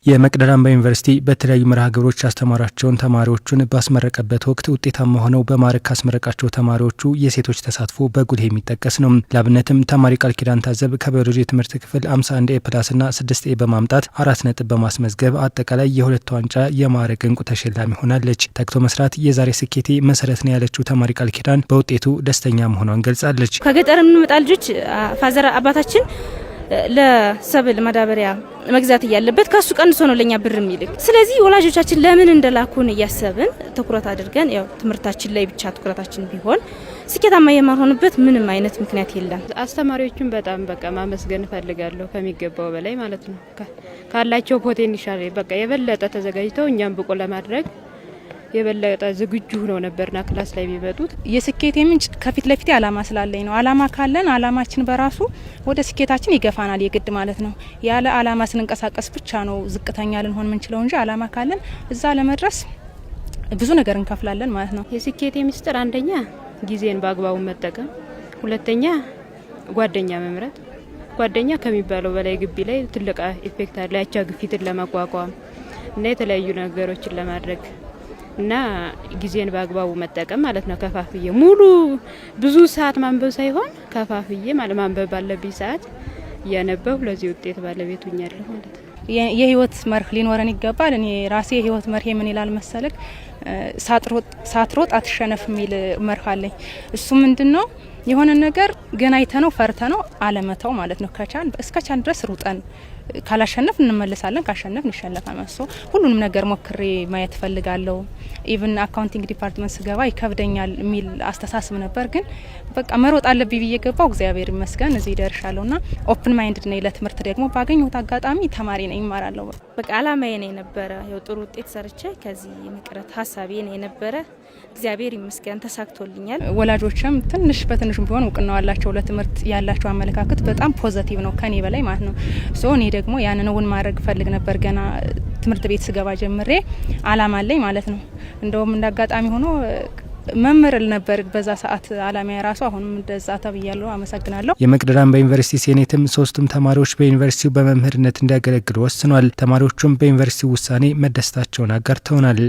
የመቅደላ አምባ ዩኒቨርሲቲ በተለያዩ መርሃ ግብሮች ያስተማራቸውን ተማሪዎቹን ባስመረቀበት ወቅት ውጤታማ ሆነው በማዕረግ ካስመረቃቸው ተማሪዎቹ የሴቶች ተሳትፎ በጉልህ የሚጠቀስ ነው። ለአብነትም ተማሪ ቃል ኪዳን ታዘብ ከቢዮሎጂ የትምህርት ክፍል 51 ኤ+ እና 6 ኤ በማምጣት 4 ነጥብ በማስመዝገብ አጠቃላይ የ2 ዋንጫ የማዕረግ እንቁ ተሸላሚ ሆናለች። ተግቶ መስራት የዛሬ ስኬቴ መሰረት ነው ያለችው ተማሪ ቃል ኪዳን በውጤቱ ደስተኛ መሆኗን ገልጻለች። ከገጠር የምንመጣ ልጆች ፋዘር አባታችን ለሰብል ማዳበሪያ መግዛት ያለበት ከሱ ቀንሶ ነው ለኛ ብር የሚልክ። ስለዚህ ወላጆቻችን ለምን እንደላኩን እያሰብን ትኩረት አድርገን ያው ትምህርታችን ላይ ብቻ ትኩረታችን ቢሆን ስኬታማ የማንሆንበት ምንም አይነት ምክንያት የለም። አስተማሪዎቹን በጣም ማመስገን እፈልጋለሁ ከሚገባው በላይ ማለት ነው። ካላቸው ፖቴንሻል የበለጠ ተዘጋጅተው እኛም ብቁ ለማድረግ የበለጠ ዝግጁ ሆነው ነበርና ክላስ ላይ የሚመጡት። የስኬቴ ምንጭ ከፊት ለፊት አላማ ስላለኝ ነው። አላማ ካለን አላማችን በራሱ ወደ ስኬታችን ይገፋናል የግድ ማለት ነው። ያለ አላማ ስንንቀሳቀስ ብቻ ነው ዝቅተኛ ልንሆን የምንችለው እንጂ አላማ ካለን እዛ ለመድረስ ብዙ ነገር እንከፍላለን ማለት ነው። የስኬቴ ሚስጥር አንደኛ ጊዜን በአግባቡ መጠቀም፣ ሁለተኛ ጓደኛ መምረጥ። ጓደኛ ከሚባለው በላይ ግቢ ላይ ትልቅ ኢፌክት አለ። ያቻ ግፊትን ለመቋቋም እና የተለያዩ ነገሮችን ለማድረግ እና ጊዜን በአግባቡ መጠቀም ማለት ነው። ከፋፍዬ ሙሉ ብዙ ሰዓት ማንበብ ሳይሆን ከፋፍዬ ማንበብ ባለብኝ ሰዓት እያነበብኩ ለዚህ ውጤት ባለቤት ሆኛለሁ ማለት ነው። የህይወት መርህ ሊኖረን ይገባል። እኔ ራሴ የህይወት መርህ ምን ይላል መሰለክ? ሳትሮጥ አትሸነፍ የሚል መርህ አለኝ። እሱ ምንድነው? የሆነ ነገር ገና አይተነው ፈርተነው አለመተው ማለት ነው። እስከቻን ድረስ ሩጠን ካላሸነፍ እንመለሳለን፣ ካሸነፍ እንሸነፋለን ማለት ነው። ሁሉንም ነገር ሞክሬ ማየት ፈልጋለሁ። ኢቭን አካውንቲንግ ዲፓርትመንት ስገባ ይከብደኛል የሚል አስተሳሰብ ነበር፣ ግን በቃ መሮጥ አለብኝ ብዬ ገባው። እግዚአብሔር ይመስገን እዚህ ደርሻለሁና ኦፕን ማይንድድ ነኝ። ለትምህርት ደግሞ ባገኘሁት አጋጣሚ ተማሪ ነኝ፣ እማራለሁ። በቃ አላማዬ ነው የነበረ ያው ጥሩ ውጤት ሰርቼ ከዚህ መቅረት ሀሳቤ ነው የነበረ። እግዚአብሔር ይመስገን ተሳክቶልኛል። ወላጆችም ትንሽ በትንሹም ቢሆን እውቅና ያላቸው ለትምህርት ያላቸው አመለካከት በጣም ፖዚቲቭ ነው ከኔ በላይ ማለት ነው። እኔ ደግሞ ያንን እውን ማድረግ ፈልግ ነበር። ገና ትምህርት ቤት ስገባ ጀምሬ አላማ አለኝ ማለት ነው። እንደውም እንዳጋጣሚ ሆኖ መምህር ነበር በዛ ሰዓት አላማ የራሱ አሁንም እንደዛ ተብያለሁ። አመሰግናለሁ። የመቅደላ አምባ ዩኒቨርሲቲ ሴኔትም 3ቱም ተማሪዎች በዩኒቨርሲቲው በመምህርነት እንዲያገለግሉ ወስኗል። ተማሪዎቹም በዩኒቨርሲቲው ውሳኔ መደሰታቸውን አጋርተውናል።